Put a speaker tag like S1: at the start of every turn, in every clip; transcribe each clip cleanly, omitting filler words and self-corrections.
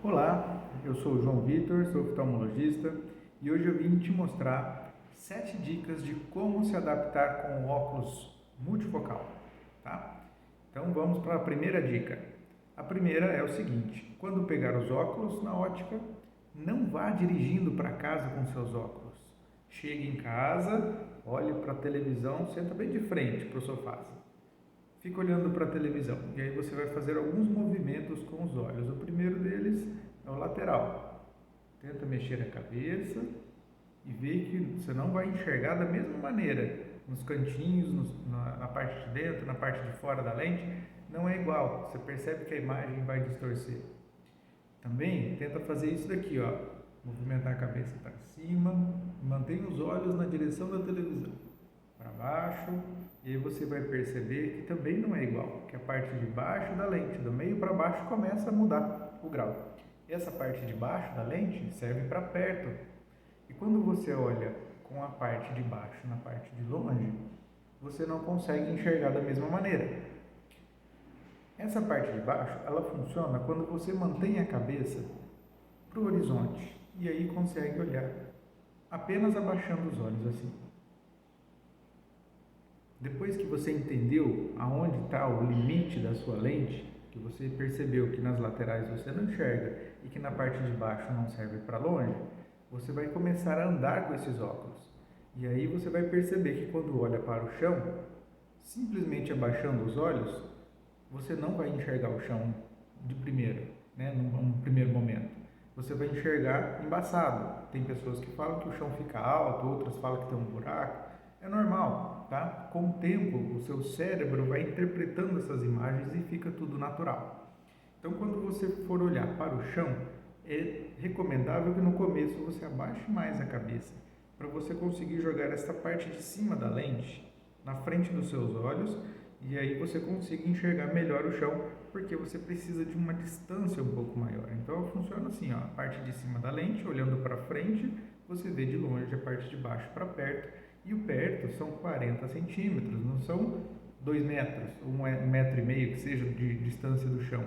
S1: Olá, eu sou o João Vitor, sou oftalmologista e hoje eu vim te mostrar 7 dicas de como se adaptar com o óculos multifocal, tá? Então vamos para a primeira dica. A primeira é o seguinte: quando pegar os óculos na ótica, não vá dirigindo para casa com seus óculos. Chegue em casa, olhe para a televisão, senta bem de frente para o sofá. Fica olhando para a televisão e aí você vai fazer alguns movimentos com os olhos. O primeiro deles é o lateral. Tenta mexer a cabeça e vê que você não vai enxergar da mesma maneira. Nos cantinhos, na parte de dentro, na parte de fora da lente, não é igual. Você percebe que a imagem vai distorcer. Também tenta fazer isso daqui, ó. Movimentar a cabeça para cima, mantenha os olhos na direção da televisão. Para baixo, e aí você vai perceber que também não é igual, que a parte de baixo da lente, do meio para baixo, começa a mudar o grau. Essa parte de baixo da lente serve para perto, e quando você olha com a parte de baixo na parte de longe, você não consegue enxergar da mesma maneira. Essa parte de baixo, ela funciona quando você mantém a cabeça para o horizonte, e aí consegue olhar apenas abaixando os olhos assim. Depois que você entendeu aonde está o limite da sua lente, que você percebeu que nas laterais você não enxerga e que na parte de baixo não serve para longe, você vai começar a andar com esses óculos. E aí você vai perceber que quando olha para o chão, simplesmente abaixando os olhos, você não vai enxergar o chão de primeira, né, num primeiro momento. Você vai enxergar embaçado. Tem pessoas que falam que o chão fica alto, outras falam que tem um buraco. É normal, tá? Com o tempo, o seu cérebro vai interpretando essas imagens e fica tudo natural. Então, quando você for olhar para o chão, é recomendável que no começo você abaixe mais a cabeça, para você conseguir jogar essa parte de cima da lente na frente dos seus olhos, e aí você consiga enxergar melhor o chão, porque você precisa de uma distância um pouco maior. Então funciona assim, ó, a parte de cima da lente, olhando para frente, você vê de longe a parte de baixo para perto, e o perto são 40 centímetros, não são 2 metros, ou 1,5 metro que seja de distância do chão.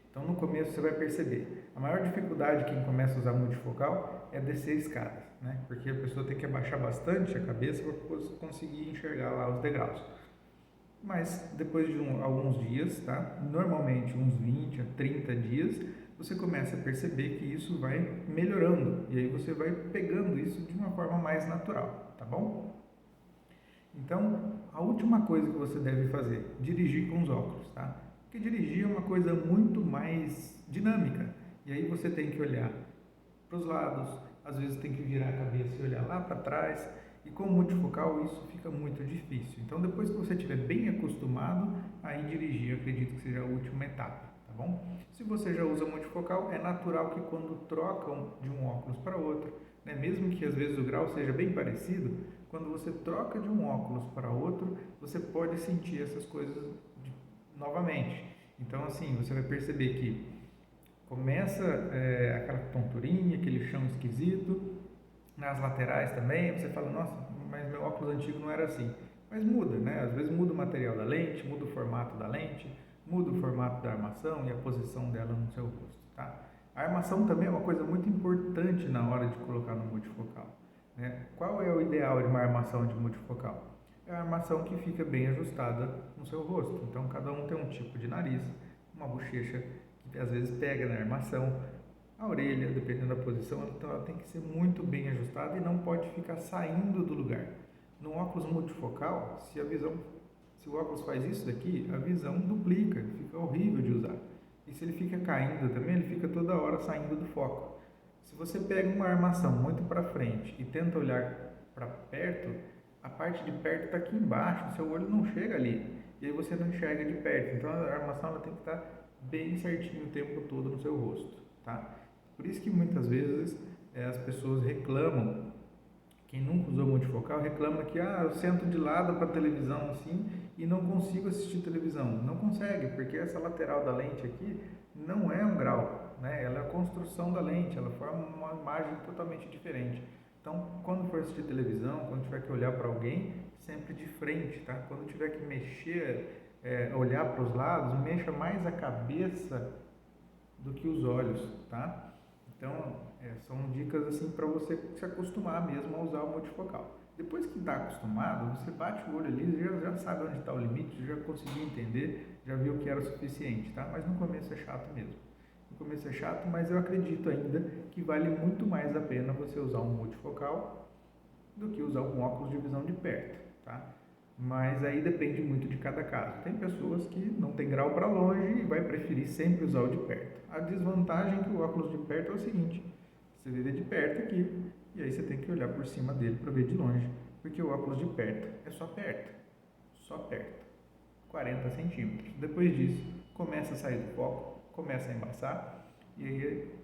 S1: Então no começo você vai perceber, a maior dificuldade quem começa a usar multifocal é descer escadas, né? Porque a pessoa tem que abaixar bastante a cabeça para conseguir enxergar lá os degraus. Mas depois de alguns dias, tá? Normalmente uns 20 a 30 dias, você começa a perceber que isso vai melhorando e aí você vai pegando isso de uma forma mais natural, tá bom? Então, a última coisa que você deve fazer, dirigir com os óculos, tá? Porque dirigir é uma coisa muito mais dinâmica e aí você tem que olhar para os lados, às vezes tem que virar a cabeça e olhar lá para trás. E com o multifocal isso fica muito difícil. Então depois que você estiver bem acostumado, aí dirigir eu acredito que seja a última etapa, tá bom? Se você já usa multifocal, é natural que quando trocam de um óculos para outro, né, mesmo que às vezes o grau seja bem parecido, quando você troca de um óculos para outro, você pode sentir essas coisas novamente. Então assim, você vai perceber que começa aquela tonturinha, aquele chão esquisito, nas laterais também, você fala, nossa, mas meu óculos antigo não era assim. Mas muda, né? Às vezes muda o material da lente, muda o formato da lente, muda o formato da armação e a posição dela no seu rosto, tá? A armação também é uma coisa muito importante na hora de colocar no multifocal, né? Qual é o ideal de uma armação de multifocal? É a armação que fica bem ajustada no seu rosto. Então, cada um tem um tipo de nariz, uma bochecha que às vezes pega na armação, a orelha, dependendo da posição, ela tem que ser muito bem ajustada e não pode ficar saindo do lugar. No óculos multifocal, se o óculos faz isso daqui, a visão duplica, fica horrível de usar. E se ele fica caindo também, ele fica toda hora saindo do foco. Se você pega uma armação muito para frente e tenta olhar para perto, a parte de perto está aqui embaixo, seu olho não chega ali. E aí você não enxerga de perto. Então a armação ela tem que estar bem certinho o tempo todo no seu rosto, tá? Por isso que muitas vezes as pessoas reclamam, quem nunca usou multifocal reclama que eu sento de lado para a televisão assim e não consigo assistir televisão. Não consegue, porque essa lateral da lente aqui não é um grau, né? Ela é a construção da lente, ela forma uma imagem totalmente diferente. Então, quando for assistir televisão, quando tiver que olhar para alguém, sempre de frente, tá? Quando tiver que mexer, olhar para os lados, mexa mais a cabeça do que os olhos, tá? Então, são dicas assim para você se acostumar mesmo a usar o multifocal. Depois que está acostumado, você bate o olho ali, já sabe onde está o limite, já conseguiu entender, já viu que era o suficiente, tá? Mas no começo é chato mesmo. No começo é chato, mas eu acredito ainda que vale muito mais a pena você usar um multifocal do que usar um óculos de visão de perto, tá? Mas aí depende muito de cada caso. Tem pessoas que não tem grau para longe e vai preferir sempre usar o de perto. A desvantagem é que o óculos de perto é o seguinte: você vê de perto aqui e aí você tem que olhar por cima dele para ver de longe, porque o óculos de perto é só perto, 40 centímetros. Depois disso, começa a sair do foco, começa a embaçar e aí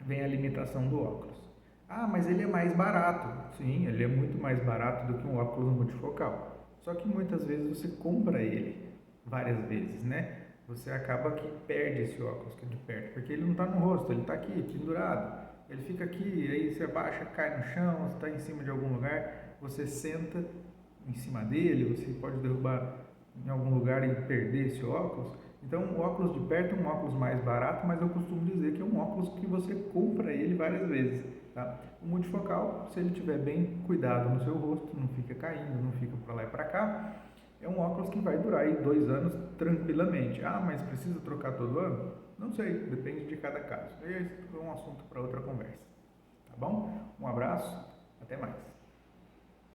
S1: vem a limitação do óculos. Ah, mas ele é mais barato. Sim, ele é muito mais barato do que um óculos multifocal. Só que muitas vezes você compra ele várias vezes, né? Você acaba que perde esse óculos que é de perto, porque ele não está no rosto, ele está aqui, pendurado. Ele fica aqui, aí você abaixa, cai no chão, você está em cima de algum lugar, você senta em cima dele, você pode derrubar em algum lugar e perder esse óculos. Então, o óculos de perto é um óculos mais barato, mas eu costumo dizer que é um óculos que você compra ele várias vezes. Tá? O multifocal, se ele tiver bem cuidado no seu rosto, não fica caindo, não fica para lá e para cá, é um óculos que vai durar aí 2 anos tranquilamente. Ah, mas precisa trocar todo ano? Não sei, depende de cada caso. Esse é um assunto para outra conversa. Tá bom? Um abraço, até mais.